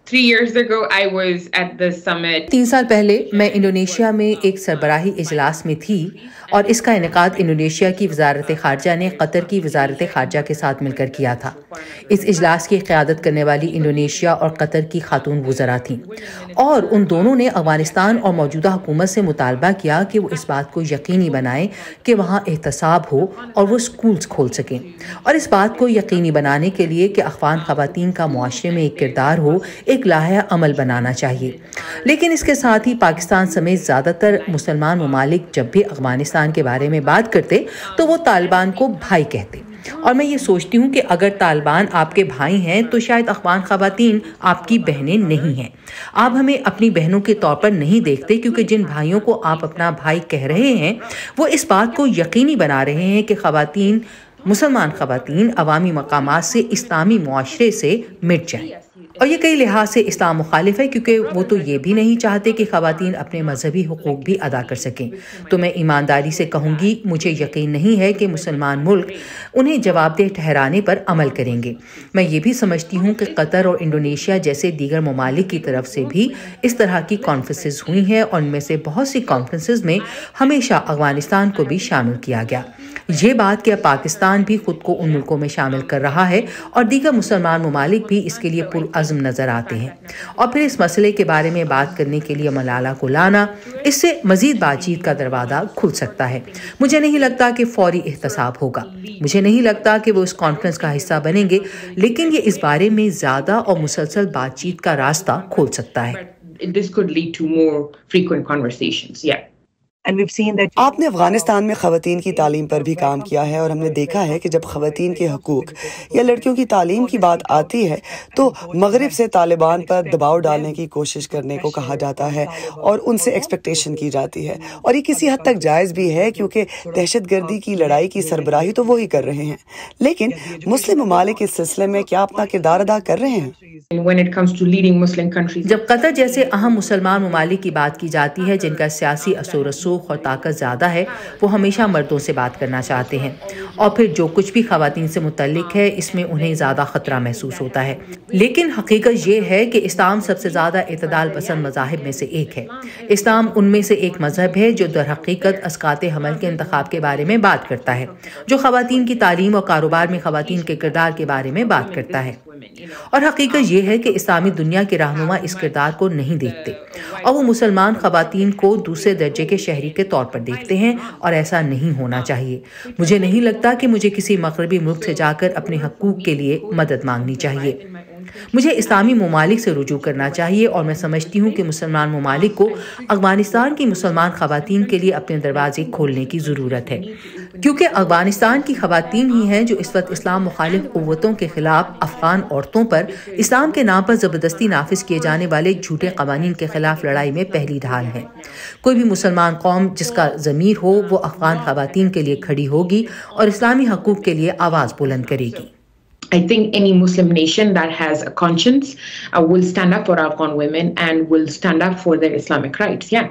3 years ago, I was at the summit. 3 साल पहले मैं इंडोनेशिया में एक सरबराही इजलास में थी और इसका इनेकाद इंडोनेशिया की वजारत खारजा ने कतर की वजारत खारजा के साथ मिलकर किया था। इस इजलास की क़यादत करने वाली इंडोनेशिया और कतर की खातून वज़रा थीं और उन दोनों ने अफगानिस्तान और मौजूदा हुकूमत से मुतालबा किया कि वो इस बात को यकीनी बनाएं कि वहाँ एहतसाब हो और वो स्कूल्स खोल सकें, और इस बात को यकीनी बनाने के लिए कि अफ़गान ख़वातीन का मुआशरे में एक किरदार हो, एक लाहा अमल बनाना चाहिए। लेकिन इसके साथ ही पाकिस्तान समेत ज़्यादातर मुसलमान ममालिक जब भी अफगानिस्तान के बारे में बात करते तो वो तालिबान को भाई कहते, और मैं ये सोचती हूँ कि अगर तालिबान आपके भाई हैं तो शायद अफगान ख़वातीन आपकी बहनें नहीं हैं। आप हमें अपनी बहनों के तौर पर नहीं देखते, क्योंकि जिन भाइयों को आप अपना भाई कह रहे हैं वो इस बात को यकीनी बना रहे हैं कि ख़वातीन, मुसलमान ख़वातीन अवामी मकामात से इस्लामी मुआशरे से मिट जाएं। और ये कई लिहाज से इस्लाम मुखालिफ है, क्योंकि वो तो ये भी नहीं चाहते कि ख़वातीन अपने मजहबी हुकूक भी अदा कर सकें। तो मैं ईमानदारी से कहूँगी, मुझे यकीन नहीं है कि मुसलमान मुल्क उन्हें जवाबदेह ठहराने पर अमल करेंगे। मैं ये भी समझती हूँ कि कतर और इंडोनेशिया जैसे दीगर ममालिक की तरफ से भी इस तरह की कॉन्फ्रेंसेस हुई हैं, और उनमें से बहुत सी कॉन्फ्रेंसेस में हमेशा अफगानिस्तान को भी शामिल किया गया। ये बात कि अब पाकिस्तान भी खुद को उन मुल्कों में शामिल कर रहा है और दीगर मुसलमान ममालिक भी इसके लिए पुरअज़्म नज़र आते हैं, और फिर इस मसले के बारे में बात करने के लिए मलाला को लाना, इससे मज़ीद बातचीत का दरवाज़ा खुल सकता है। मुझे नहीं लगता कि फौरी एहतसाब होगा, मुझे नहीं लगता कि वो इस कॉन्फ्रेंस का हिस्सा बनेंगे, लेकिन ये इस बारे में ज़्यादा और मुसलसल बातचीत का रास्ता खोल सकता है। This could lead to more frequent conversations. Yeah. आपने अफगानिस्तान में ख़वातीन की तालीम पर भी काम किया है, और हमने देखा है कि जब ख़वातीन के हकूक़ या लड़कियों की तालीम की बात आती है तो मगरिब से तालिबान पर दबाव डालने की कोशिश करने को कहा जाता है और उनसे एक्सपेक्टेशन की जाती है, और ये किसी हद तक जायज़ भी है क्योंकि दहशतगर्दी की लड़ाई की सरबराही तो वो ही कर रहे हैं। लेकिन मुस्लिम ममालिक इस सिलसिले में क्या अपना किरदार अदा कर रहे हैं? जब कतर जैसे अहम मुसलमान ममालिक की बात की जाती है जिनका सियासी असर रसूख और ताकत ज़्यादा है, वो हमेशा मर्दों से बात करना चाहते हैं, और फिर जो कुछ भी ख़वातीन से मुतल्लिक है इसमें उन्हें ज़्यादा ख़तरा महसूस होता है। लेकिन हकीकत ये है कि इस्लाम सबसे ज़्यादा इत्तदाल पसंद मज़ाहिब में से एक है। इस्लाम उनमें से एक मज़हब है जो दर हकीकत अस्कात हमल के इंतखाब के बारे में बात करता है, जो ख़वातीन की तालीम और कारोबार में ख़वातीन के किरदार के बारे में बात करता है। और हकीकत ये है कि इस्लामी दुनिया के रहनुमा इस किरदार को नहीं देखते, और वो मुसलमान ख़वातीन को दूसरे दर्जे के शहरी के तौर पर देखते हैं, और ऐसा नहीं होना चाहिए। मुझे नहीं लगता कि मुझे किसी मगरबी मुल्क से जाकर अपने हकूक़ के लिए मदद मांगनी चाहिए। मुझे इस्लामी ममालिक से रुजू करना चाहिए, और मैं समझती हूँ कि मुसलमान ममालिक को अफगानिस्तान की मुसलमान ख़वातीन के लिए अपने दरवाजे खोलने की ज़रूरत है, क्योंकि अफगानिस्तान की ख़वातीन ही हैं जो इस वक्त इस्लाम मुखालिफ क़ुव्वतों के ख़िलाफ़ अफ़गान औरतों पर इस्लाम के नाम पर ज़बरदस्ती नाफिज किए जाने वाले झूठे क़वानीन के ख़िलाफ़ लड़ाई में पहली ढाल है। कोई भी मुसलमान कौम जिसका ज़मीर हो वो अफ़गान ख़वातीन के लिए खड़ी होगी और इस्लामी हकूक़ के लिए आवाज़ बुलंद करेगी। I think any Muslim nation that has a conscience will stand up for Afghan women and will stand up for their Islamic rights. Yeah.